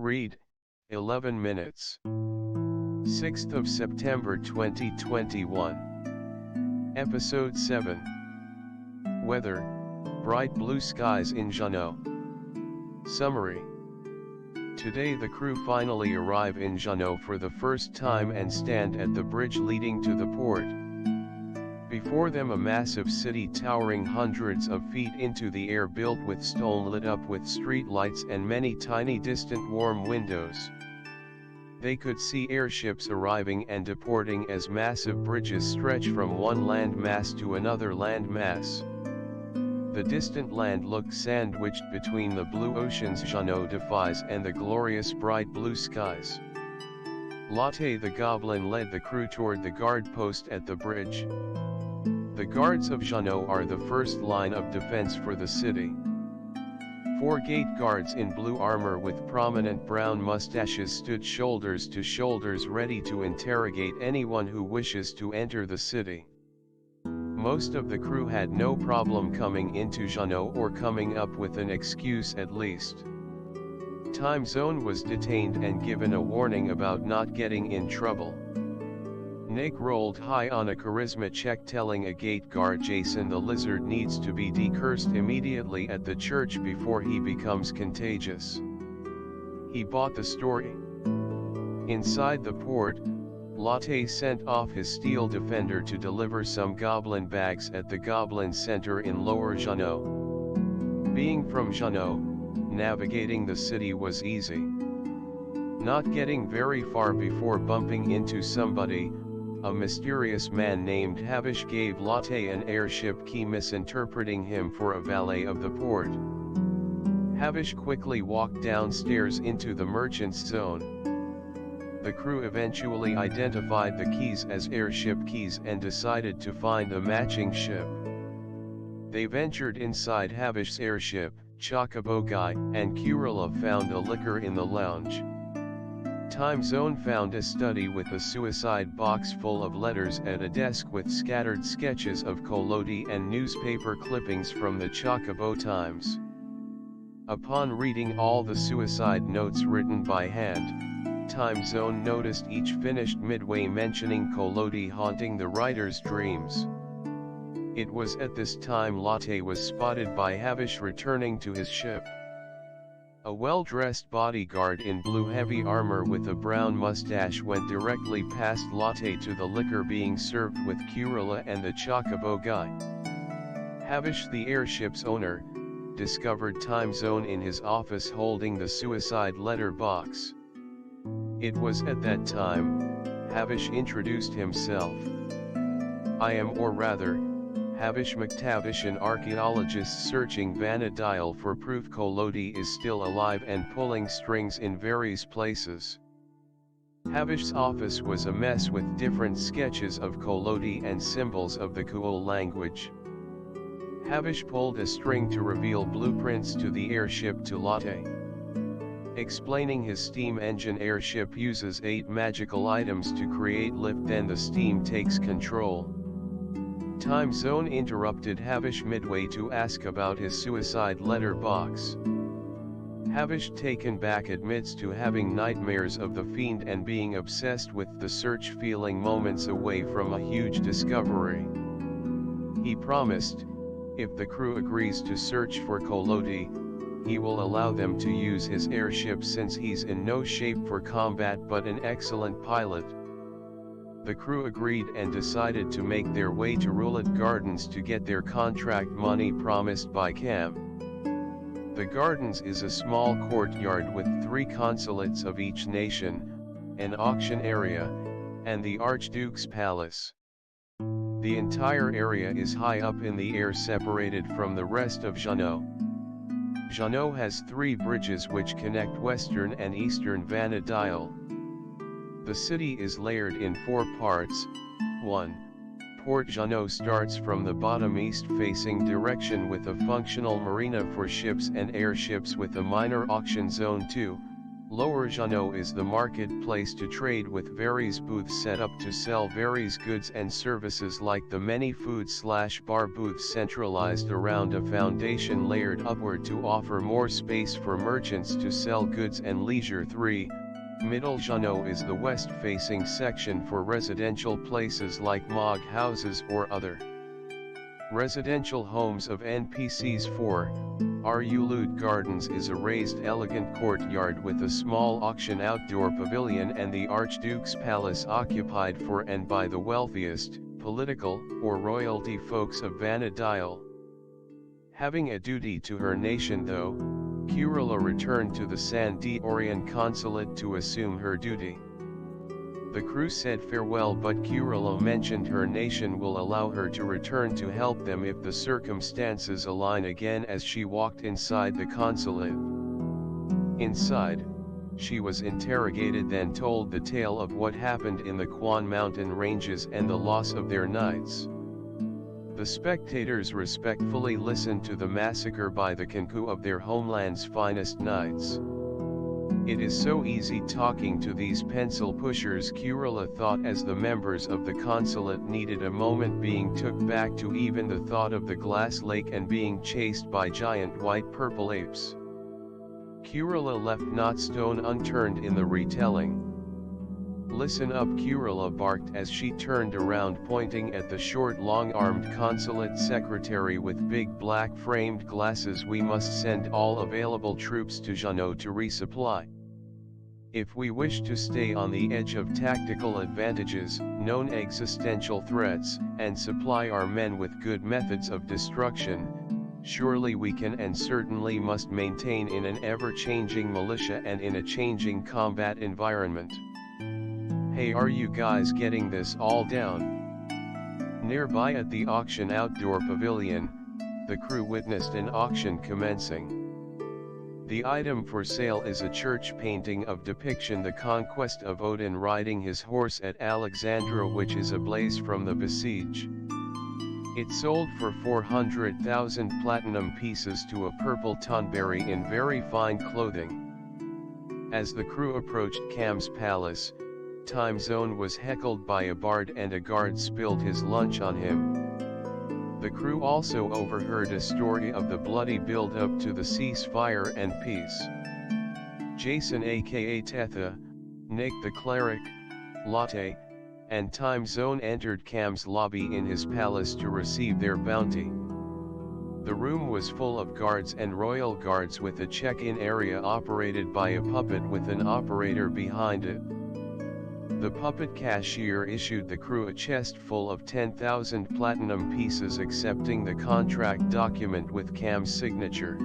Read, 11 minutes. 6th of September 2021. Episode 7. Weather, bright blue skies in Jeannot. Summary. Today the crew finally arrive in Jeannot for the first time and stand at the bridge leading to the port. Before them a massive city towering hundreds of feet into the air, built with stone, lit up with street lights and many tiny distant warm windows. They could see airships arriving and deporting as massive bridges stretch from one land mass to another land mass. The distant land looked sandwiched between the blue oceans Jeannot defies and the glorious bright blue skies. Latte the Goblin led the crew toward the guard post at the bridge. The guards of Jeannot are the first line of defense for the city. 4 gate guards in blue armor with prominent brown mustaches stood shoulders to shoulders, ready to interrogate anyone who wishes to enter the city. Most of the crew had no problem coming into Jeannot, or coming up with an excuse at least. Time Zone was detained and given a warning about not getting in trouble. Nick rolled high on a charisma check, telling a gate guard Jason the Lizard needs to be decursed immediately at the church before he becomes contagious. He bought the story. Inside the port, Latte sent off his steel defender to deliver some goblin bags at the Goblin Center in Lower Jeannot. Being from Jeannot, navigating the city was easy. Not getting very far before bumping into somebody. A mysterious man named Havish gave Latte an airship key, misinterpreting him for a valet of the port. Havish quickly walked downstairs into the merchant's zone. The crew eventually identified the keys as airship keys and decided to find a matching ship. They ventured inside Havish's airship. Chocobo Guy and Kurila found a liquor in the lounge. Time Zone found a study with a suicide box full of letters at a desk with scattered sketches of Collodi and newspaper clippings from the Chocobo Times. Upon reading all the suicide notes written by hand, Time Zone noticed each finished midway mentioning Collodi haunting the writer's dreams. It was at this time Latte was spotted by Havish returning to his ship. A well-dressed bodyguard in blue heavy armor with a brown mustache went directly past Latte to the liquor being served with Kurila and the Chocobo Guy. Havish, the airship's owner, discovered Time Zone in his office holding the suicide letter box. It was at that time, Havish introduced himself. I am, or rather, Havish McTavish, an archaeologist searching Vanadile for proof Collodi is still alive and pulling strings in various places. Havish's office was a mess with different sketches of Collodi and symbols of the Kuul language. Havish pulled a string to reveal blueprints to the airship to Latte. Explaining his steam engine airship uses 8 magical items to create lift, then the steam takes control. Time Zone interrupted Havish midway to ask about his suicide letter box. Havish, taken back, admits to having nightmares of the fiend and being obsessed with the search, feeling moments away from a huge discovery. He promised, if the crew agrees to search for Collodi, he will allow them to use his airship since he's in no shape for combat but an excellent pilot. The crew agreed and decided to make their way to Roulet Gardens to get their contract money promised by Cam. The Gardens is a small courtyard with 3 consulates of each nation, an auction area, and the Archduke's palace. The entire area is high up in the air, separated from the rest of Jeannot. Jeannot has 3 bridges which connect western and eastern Vanadile. The city is layered in 4 parts. 1. Port Jeannot starts from the bottom east-facing direction with a functional marina for ships and airships with a minor auction zone. 2. Lower Jeannot is the marketplace to trade with various booths set up to sell various goods and services like the many food/bar booths centralized around a foundation layered upward to offer more space for merchants to sell goods and leisure. 3. Middle Jeannot is the west-facing section for residential places like MOG houses or other residential homes of NPCs. 4. Rulud Gardens is a raised elegant courtyard with a small auction outdoor pavilion and the Archduke's Palace occupied for and by the wealthiest, political, or royalty folks of Vanadile. Having a duty to her nation though, Kurila returned to the San d'Orient consulate to assume her duty. The crew said farewell, but Kurila mentioned her nation will allow her to return to help them if the circumstances align again. As she walked inside the consulate. Inside, she was interrogated, then told the tale of what happened in the Quan mountain ranges and the loss of their knights. The spectators respectfully listened to the massacre by the Kenku of their homeland's finest knights. It is so easy talking to these pencil pushers, Kurila thought, as the members of the consulate needed a moment being took back to even the thought of the glass lake and being chased by giant white-purple apes. Kurila left not stone unturned in the retelling. Listen up, Kurila barked as she turned around, pointing at the short long-armed consulate secretary with big black framed glasses. We must send all available troops to Jeannot to resupply. If we wish to stay on the edge of tactical advantages, known existential threats, and supply our men with good methods of destruction, surely we can and certainly must maintain in an ever-changing militia and in a changing combat environment. Hey, are you guys getting this all down? Nearby at the auction outdoor pavilion, the crew witnessed an auction commencing. The item for sale is a church painting of depiction the conquest of Odin riding his horse at Alexandria, which is ablaze from the besiege. It sold for 400,000 platinum pieces to a purple Tonberry in very fine clothing. As the crew approached Cam's palace, Time Zone was heckled by a bard and a guard spilled his lunch on him. The crew also overheard a story of the bloody build-up to the ceasefire and peace. Jason aka Tetha, Nick the cleric, Latte, and Time Zone entered Cam's lobby in his palace to receive their bounty. The room was full of guards and royal guards with a check-in area operated by a puppet with an operator behind it. The puppet cashier issued the crew a chest full of 10,000 platinum pieces, accepting the contract document with Cam's signature.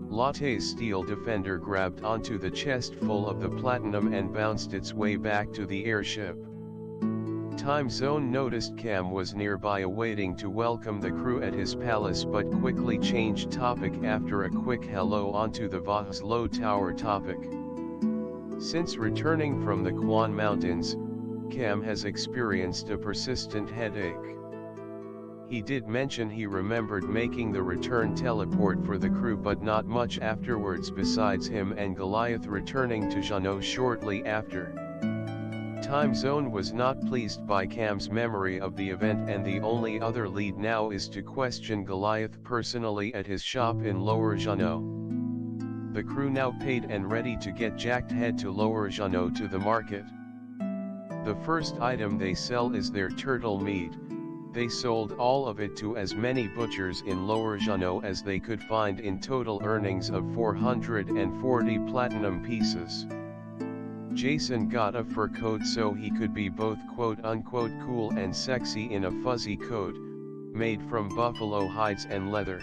Latte's steel defender grabbed onto the chest full of the platinum and bounced its way back to the airship. Time Zone noticed Cam was nearby awaiting to welcome the crew at his palace, but quickly changed topic after a quick hello onto the Vahslo Tower topic. Since returning from the Quan Mountains, Cam has experienced a persistent headache. He did mention he remembered making the return teleport for the crew, but not much afterwards besides him and Goliath returning to Jeannot shortly after. Time Zone was not pleased by Cam's memory of the event, and the only other lead now is to question Goliath personally at his shop in Lower Jeannot. The crew now paid and ready to get jacked head to Lower Jeannot to the market. The first item they sell is their turtle meat. They sold all of it to as many butchers in Lower Jeannot as they could find, in total earnings of 440 platinum pieces. Jason got a fur coat so he could be both quote-unquote cool and sexy in a fuzzy coat, made from buffalo hides and leather.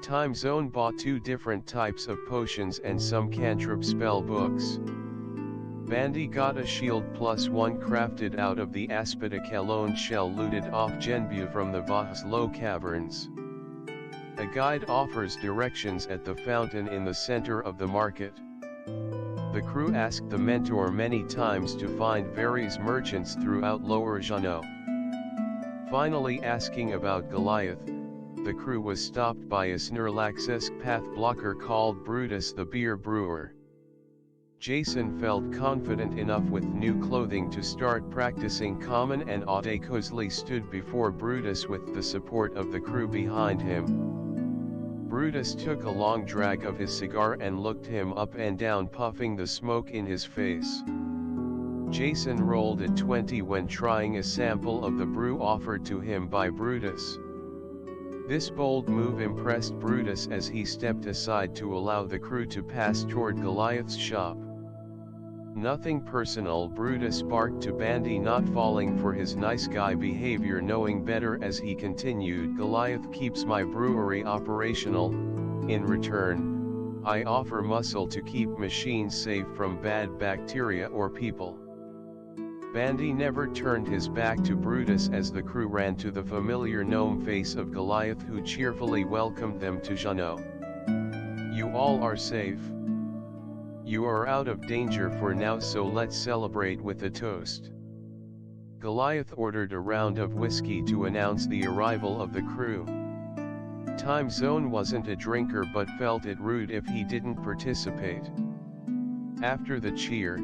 Time Zone bought 2 different types of potions and some cantrip spell books. Bandy got a shield +1 crafted out of the Aspida Kelone shell looted off Genbu from the Vahslo caverns. A guide offers directions at the fountain in the center of the market. The crew asked the mentor many times to find various merchants throughout Lower Jeannot. Finally asking about Goliath, the crew was stopped by a Snorlax-esque path blocker called Brutus the beer brewer. Jason felt confident enough with new clothing to start practicing Kamen, and Adekozli stood before Brutus with the support of the crew behind him. Brutus took a long drag of his cigar and looked him up and down, puffing the smoke in his face. Jason rolled a 20 when trying a sample of the brew offered to him by Brutus. This bold move impressed Brutus as he stepped aside to allow the crew to pass toward Goliath's shop. "Nothing personal," Brutus barked to Bandy, not falling for his nice guy behavior, knowing better as he continued. "Goliath keeps my brewery operational. In return, I offer muscle to keep machines safe from bad bacteria or people." Bandy never turned his back to Brutus as the crew ran to the familiar gnome face of Goliath, who cheerfully welcomed them to Jeannot. "You all are safe. You are out of danger for now, so let's celebrate with a toast." Goliath ordered a round of whiskey to announce the arrival of the crew. Time Zone wasn't a drinker but felt it rude if he didn't participate. After the cheer,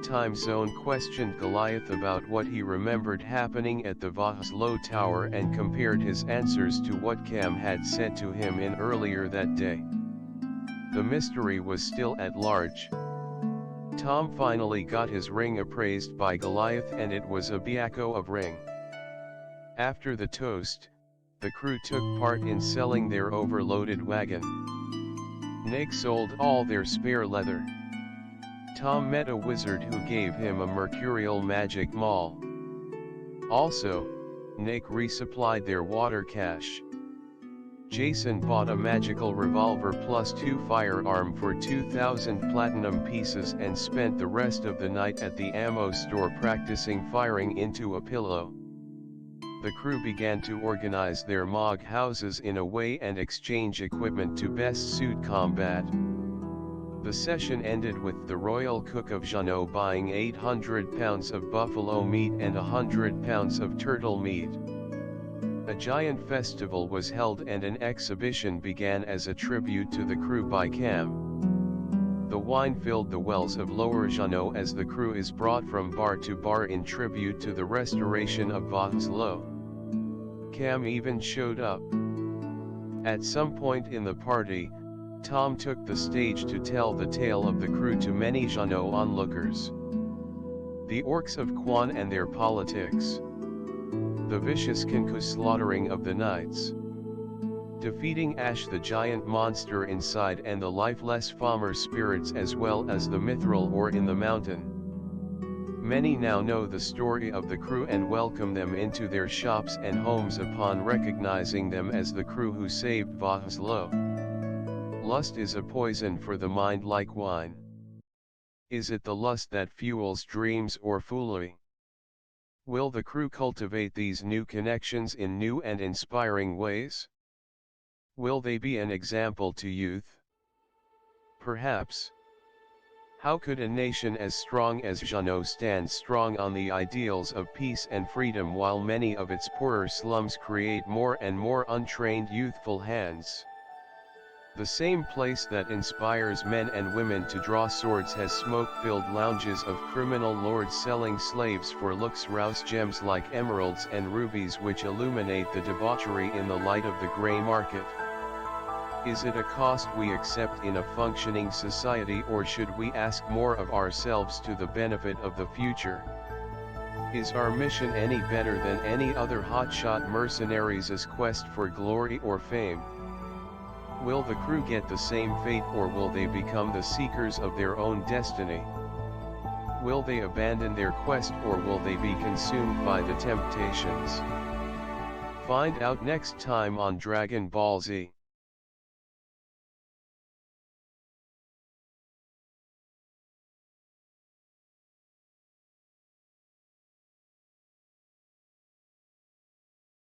Time Zone questioned Goliath about what he remembered happening at the Vahslo Tower and compared his answers to what Cam had said to him in earlier that day. The mystery was still at large. Tom finally got his ring appraised by Goliath, and it was a Biako of ring. After the toast, the crew took part in selling their overloaded wagon. Nick sold all their spare leather. Tom met a wizard who gave him a mercurial magic maul. Also, Nick resupplied their water cache. Jason bought a magical revolver plus 2 firearm for 2,000 platinum pieces and spent the rest of the night at the ammo store practicing firing into a pillow. The crew began to organize their MOG houses in a way and exchange equipment to best suit combat. The session ended with the royal cook of Jeannot buying 800 pounds of buffalo meat and 100 pounds of turtle meat. A giant festival was held and an exhibition began as a tribute to the crew by Cam. The wine filled the wells of Lower Jeannot as the crew is brought from bar to bar in tribute to the restoration of Vahslo. Cam even showed up. At some point in the party, Tom took the stage to tell the tale of the crew to many Jeannot onlookers. The orcs of Quan and their politics. The vicious Kenku slaughtering of the knights. Defeating Ash the giant monster inside and the lifeless Falmer spirits, as well as the mithril ore in the mountain. Many now know the story of the crew and welcome them into their shops and homes upon recognizing them as the crew who saved Vahslo. Lust is a poison for the mind like wine. Is it the lust that fuels dreams or foolery? Will the crew cultivate these new connections in new and inspiring ways? Will they be an example to youth? Perhaps. How could a nation as strong as Jeannot stand strong on the ideals of peace and freedom while many of its poorer slums create more and more untrained youthful hands? The same place that inspires men and women to draw swords has smoke-filled lounges of criminal lords selling slaves for looks, rouse gems like emeralds and rubies which illuminate the debauchery in the light of the grey market. Is it a cost we accept in a functioning society, or should we ask more of ourselves to the benefit of the future? Is our mission any better than any other hotshot mercenaries' quest for glory or fame? Will the crew get the same fate, or will they become the seekers of their own destiny? Will they abandon their quest, or will they be consumed by the temptations? Find out next time on Dragon Ball Z.